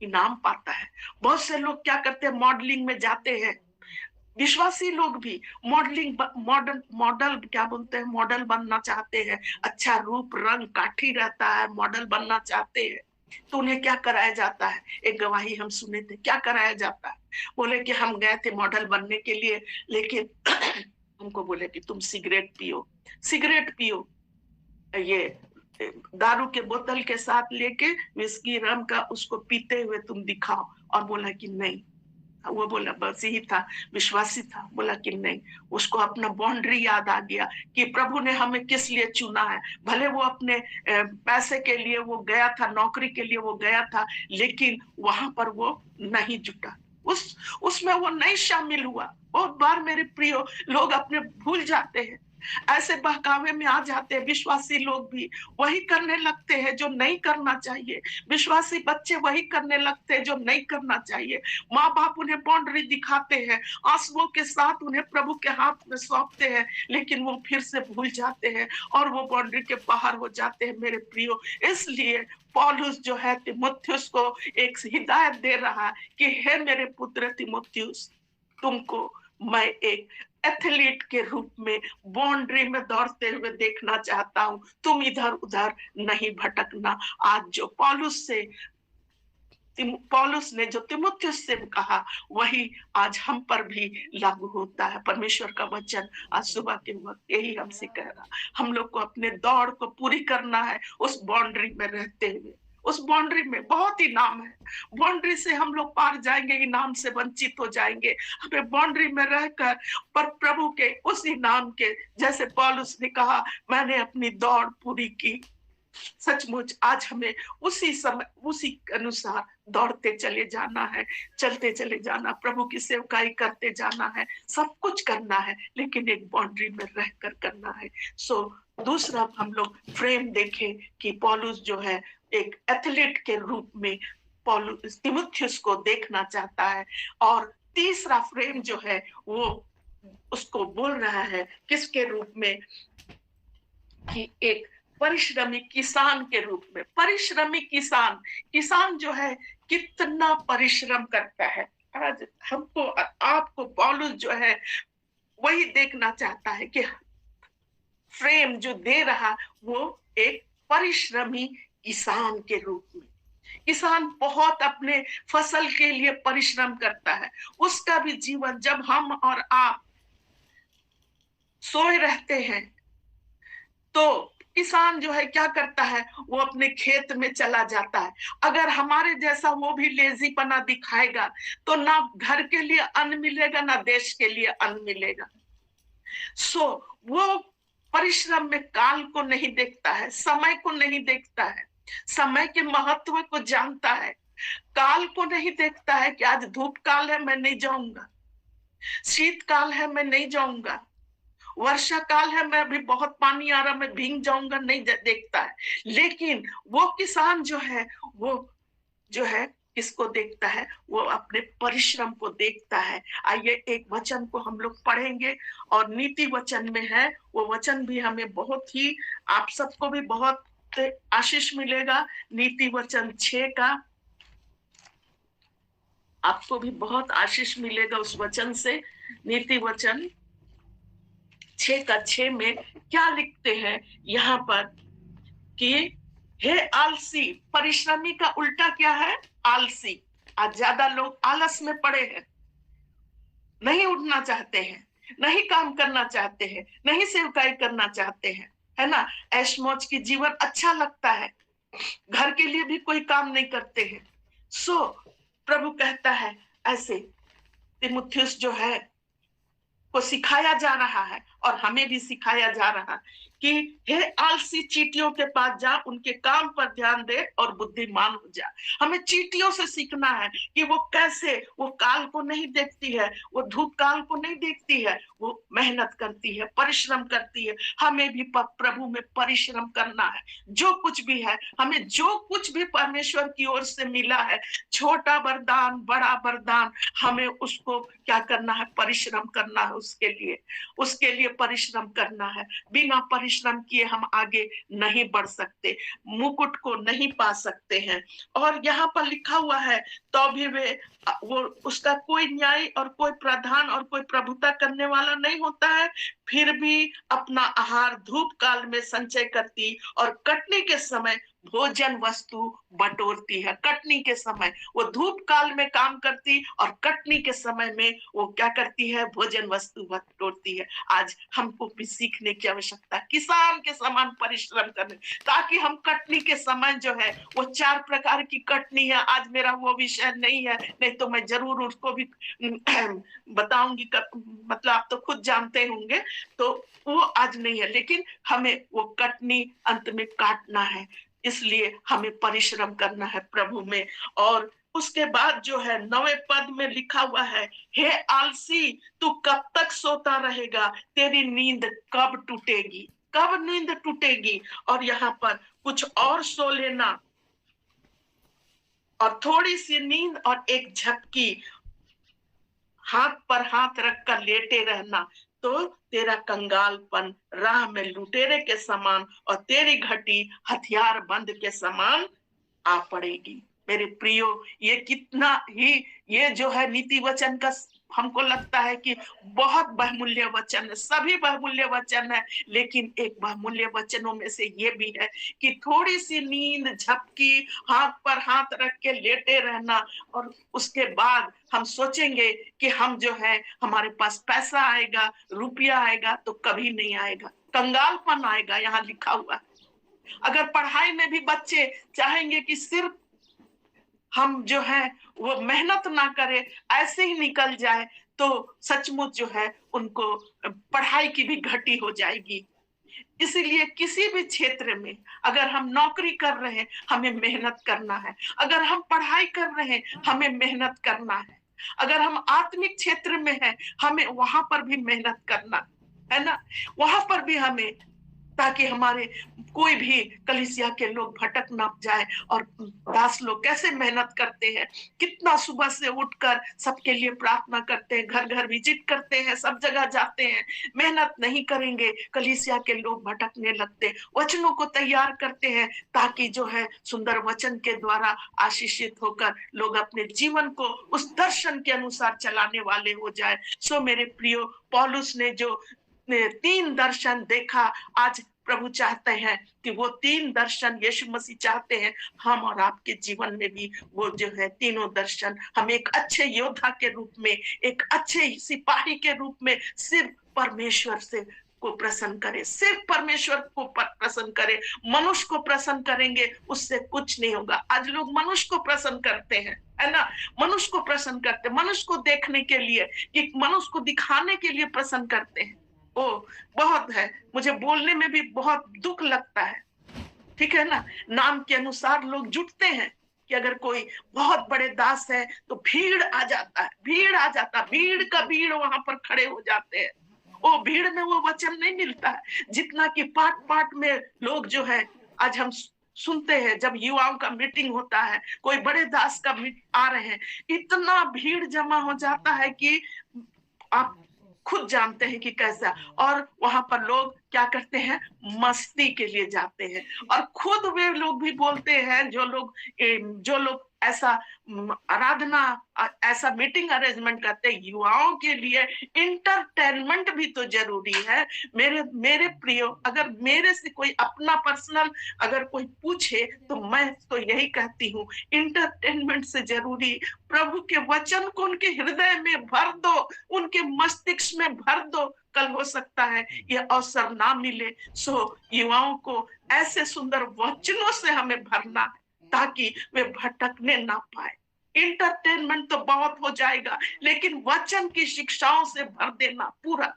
इनाम पाता है। बहुत से लोग क्या करते हैं, मॉडलिंग में जाते हैं, विश्वासी लोग भी मॉडलिंग, मॉडल क्या बोलते हैं, मॉडल बनना चाहते हैं, अच्छा रूप रंग काठी रहता है, मॉडल बनना चाहते हैं, तो उन्हें क्या कराया जाता है। एक गवाही हम सुने थे, क्या कराया जाता है, बोले कि हम गए थे मॉडल बनने के लिए, लेकिन हमको बोले कि तुम सिगरेट पियो, सिगरेट पियो, ये दारू के बोतल के साथ लेके विस्की रम का उसको पीते हुए तुम दिखाओ। और बोला कि नहीं। वो बोला बस यही था, विश्वासी था, बोला कि नहीं। उसको अपना बाउंड्री याद आ गया कि प्रभु ने हमें किस लिए चुना है। भले वो अपने पैसे के लिए वो गया था, नौकरी के लिए वो गया था, लेकिन वहां पर वो नहीं जुटा, उसमें वो नहीं शामिल हुआ। बहुत बार मेरे प्रियो लोग अपने भूल जाते हैं, ऐसे बहकावे में आ जाते हैं। विश्वासी लोग भी वही करने लगते हैं जो नहीं करना चाहिए। विश्वासी बच्चे वही करने लगते हैं जो नहीं करना चाहिए। माँ बाप उन्हें बाउंड्री दिखाते हैं, आंसुओं के साथ उन्हें प्रभु के हाथ में सौंपते हैं, लेकिन वो फिर से भूल जाते हैं और वो बाउंड्री के बाहर हो जाते हैं मेरे प्रियो। इसलिए पौलुस जो है तिमुथियुस को एक हिदायत दे रहा कि हे मेरे पुत्र तिमुथियुस, तुमको मैं एक एथलीट के रूप में बाउंड्री में दौड़ते हुए देखना चाहता हूं। तुम इधर उधर नहीं भटकना। आज जो पौलुस ने जो तिमुथियुस से कहा, वही आज हम पर भी लागू होता है। परमेश्वर का वचन आज सुबह के वक्त यही हमसे कह रहा, हम लोग को अपने दौड़ को पूरी करना है उस बाउंड्री में रहते हुए। उस बाउंड्री में बहुत इनाम है, बाउंड्री से हम लोग पार जाएंगे, इनाम से वंचित हो जाएंगे। हमें बाउंड्री में रहकर पर प्रभु के उस इनाम के, जैसे पौलुस ने कहा, मैंने अपनी दौड़ पूरी की। सचमुच आज हमें उसी समय उसी अनुसार दौड़ते चले जाना है, चलते चले जाना, प्रभु की सेवकाई करते जाना है, सब कुछ करना है, लेकिन एक बाउंड्री में रहकर करना है। सो दूसरा हम लोग फ्रेम देखें कि पौलुस जो है एक एथलीट के रूप में पौलुस तिमुथियुस को देखना चाहता है। और तीसरा फ्रेम जो है वो उसको बोल रहा है किसके रूप में, कि एक परिश्रमी किसान के रूप में। परिश्रमी किसान जो है कितना परिश्रम करता है। आज हमको आपको पौलुस जो है वही देखना चाहता है कि फ्रेम जो दे रहा वो एक परिश्रमी किसान के रूप में। किसान बहुत अपने फसल के लिए परिश्रम करता है। उसका भी जीवन, जब हम और आप सोए रहते हैं तो किसान जो है क्या करता है, वो अपने खेत में चला जाता है। अगर हमारे जैसा वो भी लेजीपना दिखाएगा तो ना घर के लिए अन्न मिलेगा, ना देश के लिए अन्न मिलेगा। सो वो परिश्रम में काल को नहीं देखता है, समय को नहीं देखता है, समय के महत्व को जानता है। काल को नहीं देखता है कि आज धूप काल है मैं नहीं जाऊंगा, शीत काल है मैं नहीं जाऊंगा, वर्षा काल है मैं अभी बहुत पानी आ रहा मैं भीग जाऊंगा, नहीं देखता है। लेकिन वो किसान जो है वो जो है किसको देखता है, वो अपने परिश्रम को देखता है। आइए एक वचन को हम लोग पढ़ेंगे और नीति वचन में है, वो वचन भी हमें बहुत ही, आप सबको भी बहुत आशीष मिलेगा। नीति वचन 6 का आपको भी बहुत आशीष मिलेगा उस वचन से। नीति वचन 6 में क्या लिखते हैं यहाँ पर कि हे आलसी, परिश्रमी का उल्टा क्या है, आलसी। आज ज्यादा लोग आलस में पड़े हैं, नहीं उठना चाहते हैं, नहीं काम करना चाहते हैं, नहीं सेवकाई करना चाहते हैं, है ना। ऐश मौज की जीवन अच्छा लगता है, घर के लिए भी कोई काम नहीं करते हैं। सो प्रभु कहता है ऐसे तिमुथियुस जो है को सिखाया जा रहा है और हमें भी सिखाया जा रहा है कि हे आलसी, चींटियों के पास जा, उनके काम पर ध्यान दे और बुद्धिमान हो जा। हमें चींटियों से सीखना है कि वो कैसे, वो काल को नहीं देखती है, वो धूप काल को नहीं देखती है, वो मेहनत करती है, परिश्रम करती है। हमें भी प्रभु में परिश्रम करना है। जो कुछ भी है, हमें जो कुछ भी परमेश्वर की ओर से मिला है, छोटा वरदान बड़ा वरदान, हमें उसको क्या करना है, परिश्रम करना है। उसके लिए परिश्रम करना है। बिना परिश्रम किए हम आगे नहीं बढ़ सकते, मुकुट को नहीं पा सकते हैं। और यहाँ पर लिखा हुआ है तो भी वो उसका कोई न्याय और कोई प्रधान और कोई प्रभुता करने वाला नहीं होता है, फिर भी अपना आहार धूप काल में संचय करती और कटनी के समय भोजन वस्तु बटोरती है। कटनी के समय वो धूप काल में काम करती और कटनी के समय में वो क्या करती है, भोजन वस्तु बटोरती है। आज हमको भी सीखने की आवश्यकता, किसान के समान परिश्रम करने, ताकि हम कटनी के समय जो है वो 4 प्रकार की कटनी है। आज मेरा वो विषय नहीं है, नहीं तो मैं जरूर उसको भी बताऊंगी। मतलब आप तो खुद जानते होंगे, तो वो आज नहीं है, लेकिन हमें वो कटनी अंत में काटना है। इसलिए हमें परिश्रम करना है प्रभु में। और उसके बाद जो है 9वें पद में लिखा हुआ है, हे आलसी, तू कब तक सोता रहेगा? तेरी नींद कब टूटेगी? कब नींद टूटेगी? और यहाँ पर कुछ और सो लेना, और थोड़ी सी नींद और एक झपकी, हाथ पर हाथ रखकर लेटे रहना, तो तेरा कंगालपन राह में लुटेरे के समान और तेरी घटी हथियार बंद के समान आ पड़ेगी। मेरे प्रियो, ये कितना ही, ये जो है नीति वचन का, हमको लगता है कि बहुत बहुमूल्य वचन है, सभी बहुमूल्य वचन है, लेकिन एक बहुमूल्य वचनों में से ये भी है कि थोड़ी सी नींद, झपकी, हाथ पर हाथ रख के लेटे रहना, और उसके बाद हम सोचेंगे कि हम जो है, हमारे पास पैसा आएगा, रुपया आएगा, तो कभी नहीं आएगा, कंगालपन आएगा। यहाँ लिखा हुआ है। अगर पढ़ाई में भी बच्चे चाहेंगे कि सिर्फ हम जो है वो मेहनत ना करें, ऐसे ही निकल जाए, तो सचमुच जो है उनको पढ़ाई की भी घटी हो जाएगी। इसीलिए किसी भी क्षेत्र में अगर हम नौकरी कर रहे हैं, हमें मेहनत करना है। अगर हम पढ़ाई कर रहे हैं, हमें मेहनत करना है। अगर हम आत्मिक क्षेत्र में हैं, हमें वहां पर भी मेहनत करना है ना, वहां पर भी हमें, ताकि हमारे कोई भी कलीसिया के लोग भटक ना जाए। और दास लोग कैसे मेहनत करते हैं, कितना सुबह से उठकर सबके लिए प्रार्थना करते हैं, घर घर विजिट करते हैं, सब जगह जाते हैं। मेहनत नहीं करेंगे, कलीसिया के लोग भटकने लगते। वचनों को तैयार करते हैं ताकि जो है सुंदर वचन के द्वारा आशीषित होकर लोग अपने जीवन को उस दर्शन के अनुसार चलाने वाले हो जाए। सो मेरे प्रियो, पौलुस ने जो 3 दर्शन देखा, आज प्रभु चाहते हैं कि वो 3 दर्शन, यीशु मसीह चाहते हैं हम और आपके जीवन में भी वो जो है तीनों दर्शन, हम एक अच्छे योद्धा के रूप में, एक अच्छे सिपाही के रूप में सिर्फ परमेश्वर से को प्रसन्न करे, सिर्फ परमेश्वर को प्रसन्न करे। मनुष्य को प्रसन्न करेंगे उससे कुछ नहीं होगा। आज लोग मनुष्य को प्रसन्न करते हैं, है ना, मनुष्य को प्रसन्न करते, मनुष्य को देखने के लिए, कि मनुष्य को दिखाने के लिए प्रसन्न करते हैं। ओ, बहुत है, मुझे बोलने में भी बहुत दुख लगता है, ठीक है ना। नाम के अनुसार लोग जुटते हैं कि अगर कोई बहुत बड़े दास है तो भीड़ आ जाता है, भीड़ आ जाता, भीड़ का भीड़ वहां पर खड़े हो जाते हैं। ओ, भीड़ में वो वचन नहीं मिलता है जितना कि पाट पाट में लोग जो है, आज हम सुनते हैं जब युवाओं का मीटिंग होता है, कोई बड़े दास का आ रहे हैं, इतना भीड़ जमा हो जाता है कि आप खुद जानते हैं कि कैसा। और वहां पर लोग क्या करते हैं, मस्ती के लिए जाते हैं। और खुद वे लोग भी बोलते हैं, जो लोग ऐसा आराधना, ऐसा मीटिंग अरेंजमेंट करते हैं, युवाओं के लिए इंटरटेनमेंट भी तो जरूरी है। मेरे प्रियो, अगर मेरे से कोई अपना पर्सनल अगर कोई पूछे, तो मैं तो यही कहती हूँ, इंटरटेनमेंट से जरूरी प्रभु के वचन को उनके हृदय में भर दो, उनके मस्तिष्क में भर दो। कल हो सकता है ये अवसर ना मिले, सो युवाओं को ऐसे सुंदर वचनों से हमें भरना ताकि वे भटकने ना पाए। इंटरटेनमेंट तो बहुत हो जाएगा, लेकिन वचन की शिक्षाओं से भर देना पूरा।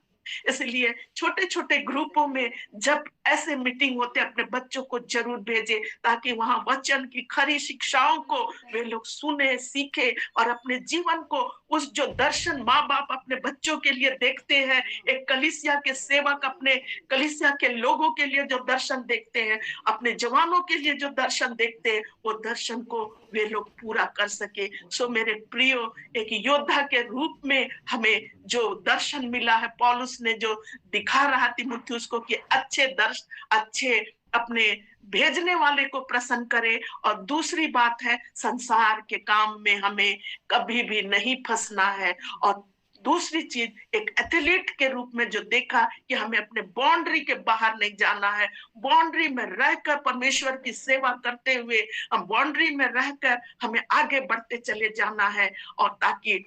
इसलिए छोटे छोटे ग्रुपों में जब ऐसे मीटिंग होते, अपने बच्चों को जरूर भेजे, ताकि वहां वचन की खरी शिक्षाओं को वे लोग सुने, सीखे, और अपने जीवन को उस जो दर्शन माँ बाप अपने बच्चों के लिए देखते हैं, एक कलीसिया के सेवक अपने कलीसिया के लोगों के लिए जो दर्शन देखते हैं, अपने जवानों के लिए जो दर्शन देखते हैं, वो दर्शन को वे लोग पूरा कर सके। सो मेरे प्रियो, एक योद्धा के रूप में हमें जो दर्शन मिला है, पौलुस ने जो दिखा रहा तीमुथियुस को कि अच्छे अपने भेजने वाले को प्रसन्न करे। और दूसरी बात है, संसार के काम में हमें कभी भी नहीं फंसना है। और दूसरी चीज, एक एथलीट के रूप में जो देखा कि हमें अपने बाउंड्री के बाहर नहीं जाना है, बाउंड्री में रहकर परमेश्वर की सेवा करते हुए हम बाउंड्री में रहकर हमें आगे बढ़ते चले जाना है। और ताकि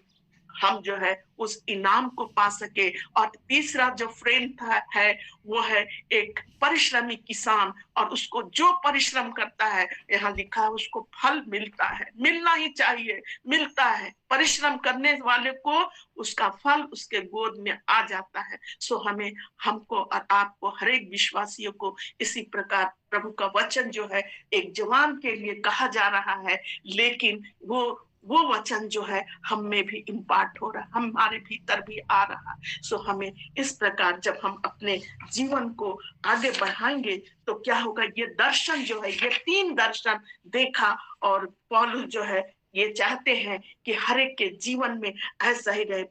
हम जो है उस इनाम को पा सके। और तीसरा जो फ्रेम था है वो है एक परिश्रमी किसान, और उसको जो परिश्रम करता है, यहाँ लिखा है, उसको फल मिलता है, मिलना ही चाहिए, मिलता है। परिश्रम करने वाले को उसका फल उसके गोद में आ जाता है। सो हमें, हमको और आपको, हर एक विश्वासियों को इसी प्रकार प्रभु का वचन जो है एक जवान के लिए कहा जा रहा है, लेकिन वो वचन जो है हम में भी इम्पार्ट हो रहा, हमारे भीतर भी आ रहा। सो हमें इस प्रकार जब हम अपने जीवन को आगे बढ़ाएंगे तो क्या होगा, ये दर्शन जो है, ये 3 दर्शन देखा, और पौलुस जो है ये चाहते हैं कि हर एक के जीवन में ऐसा ही रहे।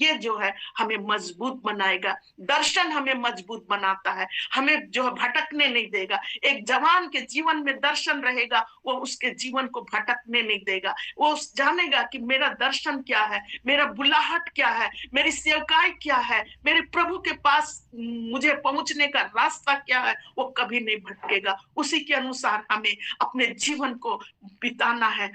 ये जो है हमें मजबूत बनाएगा, दर्शन हमें मजबूत बनाता है, हमें जो है भटकने नहीं देगा। एक जवान के जीवन में दर्शन रहेगा, वो उसके जीवन को भटकने नहीं देगा। वो जानेगा कि मेरा दर्शन क्या है, मेरा बुलाहट क्या है, मेरी सेवकाई क्या है, मेरे प्रभु के पास मुझे पहुंचने का रास्ता क्या है, वो कभी नहीं भटकेगा। उसी के अनुसार हमें अपने जीवन को बिताना है।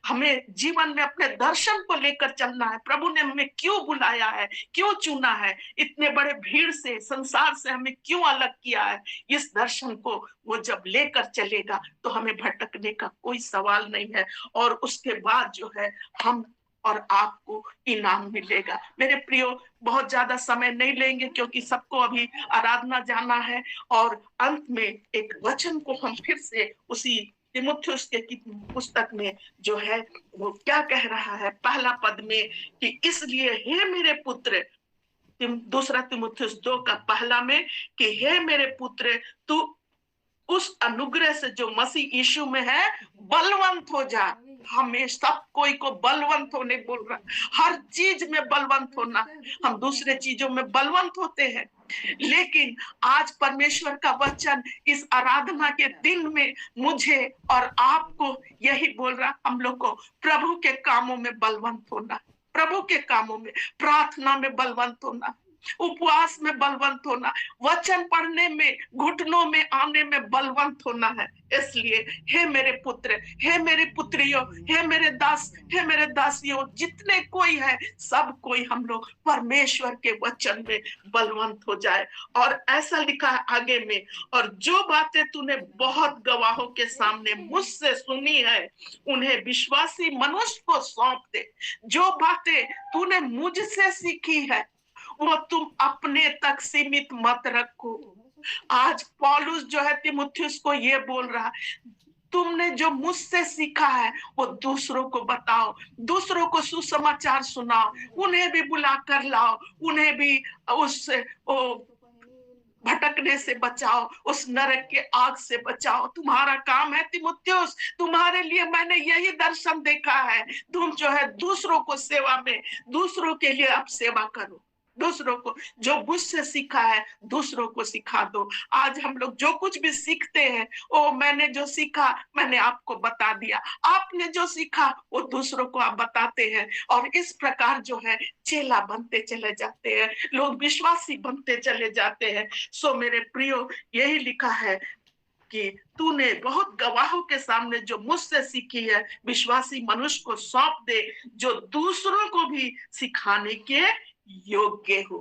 हमें जीवन में अपने दर्शन को लेकर चलना है। प्रभु ने हमें क्यों बुलाया है, क्यों चुना है, इतने बड़े भीड़ से, संसार से हमें क्यों अलग किया है, इस दर्शन को वो जब लेकर चलेगा तो हमें भटकने का कोई सवाल नहीं है। और उसके बाद जो है हम और आपको इनाम मिलेगा। मेरे प्रियो, बहुत ज्यादा समय नहीं लेंगे क्योंकि सबको अभी आराधना जाना है। और अंत में एक वचन को हम फिर से उसी तिमुथियुस के पुस्तक में जो है वो क्या कह रहा है, पहला पद में, कि इसलिए हे मेरे पुत्र, दूसरा तिमुथियुस 2 का पहला में, कि हे मेरे पुत्र, तू उस अनुग्रह से जो मसीह यीशु में है बलवंत हो जा। हमें सब कोई को बलवंत होने बोल रहा, हर चीज में बलवंत होना। हम दूसरे चीजों में बलवंत होते हैं, लेकिन आज परमेश्वर का वचन इस आराधना के दिन में मुझे और आपको यही बोल रहा, हम लोग को प्रभु के कामों में बलवंत होना, प्रभु के कामों में, प्रार्थना में बलवंत होना, उपवास में बलवंत होना, वचन पढ़ने में, घुटनों में आने में बलवंत होना है। इसलिए हे मेरे पुत्र, हे मेरी पुत्रियों, हे मेरे दास, हे मेरे दासियों, जितने कोई है, सब कोई हम लोग परमेश्वर के वचन में बलवंत हो जाए। और ऐसा लिखा है आगे में, और जो बातें तूने बहुत गवाहों के सामने मुझसे सुनी है, उन्हें विश्वासी मनुष्य को सौंप दे। जो बातें तूने मुझसे सीखी है वो तुम अपने तक सीमित मत रखो। आज पौलुस जो है तिमुथियुस को ये बोल रहा, तुमने जो मुझसे सीखा है वो दूसरों को बताओ, दूसरों को सुसमाचार सुनाओ, उन्हें भी बुलाकर लाओ, उन्हें भी उस भटकने से बचाओ, उस नरक के आग से बचाओ। तुम्हारा काम है तिमुथियुस, तुम्हारे लिए मैंने यही दर्शन देखा है। तुम जो है दूसरों को सेवा में, दूसरों के लिए आप सेवा करो, दूसरों को जो मुझसे सीखा है दूसरों को सिखा दो। आज हम लोग जो कुछ भी सीखते हैं, ओ मैंने जो सीखा मैंने आपको बता दिया, आपने जो सीखा वो दूसरों को आप बताते हैं, और इस प्रकार जो है चेला बनते चले जाते हैं, लोग विश्वासी बनते चले जाते हैं। सो मेरे प्रियो, यही लिखा है कि तूने बहुत गवाहों के सामने जो मुझसे सीखी है विश्वासी मनुष्य को सौंप दे, जो दूसरों को भी सिखाने के योग्य हो।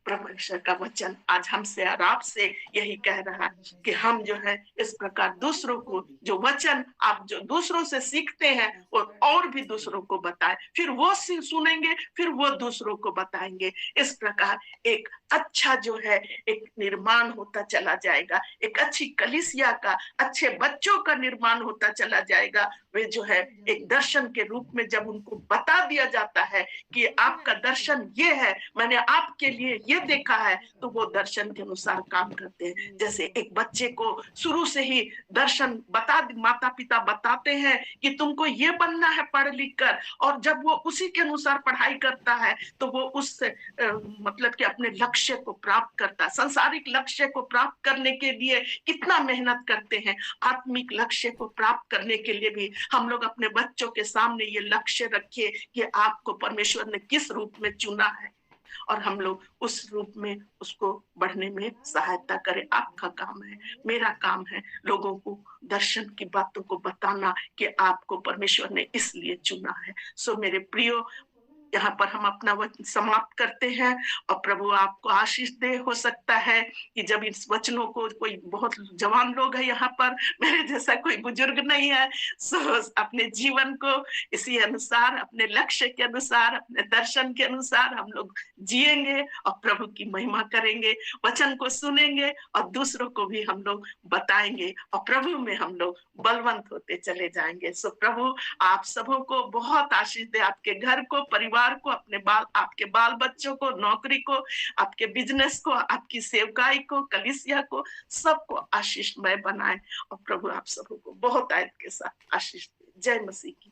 परमेश्वर का वचन आज हमसे और आपसे यही कह रहा है कि हम जो है इस प्रकार दूसरों को, जो वचन आप जो दूसरों से सीखते हैं वो और भी दूसरों को बताएं, फिर वो सुनेंगे, फिर वो दूसरों को बताएंगे। इस प्रकार एक अच्छा जो है एक निर्माण होता चला जाएगा, एक अच्छी कलीसिया का, अच्छे बच्चों का निर्माण होता चला जाएगा। वे जो है एक दर्शन के रूप में जब उनको बता दिया जाता है कि आपका दर्शन ये है, मैंने आपके लिए ये देखा है, तो वो दर्शन के अनुसार काम करते हैं। जैसे एक बच्चे को शुरू से ही दर्शन माता पिता बताते हैं कि तुमको ये बनना है पढ़ लिख कर, और जब वो उसी के अनुसार पढ़ाई करता है तो वो उस मतलब कि अपने लक्ष्य को प्राप्त करता है। सांसारिक लक्ष्य को प्राप्त करने के लिए कितना मेहनत करते हैं, आत्मिक लक्ष्य को प्राप्त करने के लिए भी हम लोग अपने बच्चों के सामने ये लक्ष्य रखिए कि आपको परमेश्वर ने किस रूप में चुना है, और हम लोग उस रूप में उसको बढ़ने में सहायता करें। आपका काम है, मेरा काम है लोगों को दर्शन की बातों को बताना कि आपको परमेश्वर ने इसलिए चुना है। सो मेरे प्रियो, यहाँ पर हम अपना वचन समाप्त करते हैं और प्रभु आपको आशीष दे। हो सकता है कि जब इस वचनों को कोई बहुत जवान लोग है यहाँ पर, मेरे जैसा कोई बुजुर्ग नहीं है, सो अपने जीवन को इसी अनुसार, अपने लक्ष्य के अनुसार, अपने दर्शन के अनुसार हम लोग जिएंगे और प्रभु की महिमा करेंगे, वचन को सुनेंगे और दूसरों को भी हम लोग बताएंगे और प्रभु में हम लोग बलवंत होते चले जाएंगे। सो प्रभु आप सबों को बहुत आशीष दे, आपके घर को, परिवार को, आपके बाल बच्चों को, नौकरी को, आपके बिजनेस को, आपकी सेवकाई को, कलीसिया को, सबको आशीषमय बनाए और प्रभु आप सबों को बहुत आयत के साथ आशीष दे। जय मसीह की।